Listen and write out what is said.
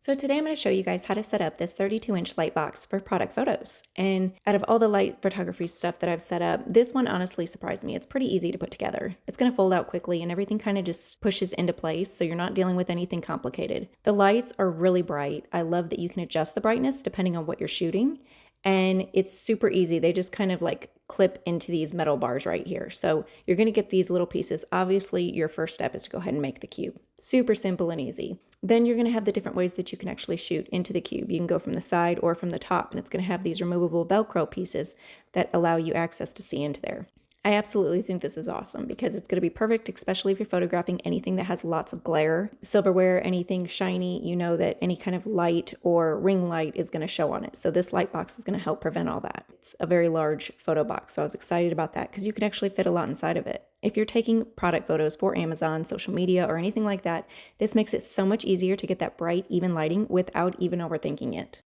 So today I'm going to show you guys how to set up this 32-inch light box for product photos. And out of all the light photography stuff that I've set up, this one honestly surprised me. It's pretty easy to put together. It's going to fold out quickly and everything kind of just pushes into place, so you're not dealing with anything complicated. The lights are really bright. I love that you can adjust the brightness depending on what you're shooting. And it's super easy. They just kind of like clip into these metal bars right here. So you're going to get these little pieces. Obviously, your first step is to go ahead and make the cube. Super simple and easy. Then you're going to have the different ways that you can actually shoot into the cube. You can go from the side or from the top, and it's going to have these removable Velcro pieces that allow you access to see into there. I absolutely think this is awesome because it's going to be perfect, especially if you're photographing anything that has lots of glare. Silverware, anything shiny, you know that any kind of light or ring light is going to show on it. So this light box is going to help prevent all that. It's a very large photo box, so I was excited about that because you can actually fit a lot inside of it. If you're taking product photos for Amazon, social media, or anything like that, this makes it so much easier to get that bright, even lighting without even overthinking it.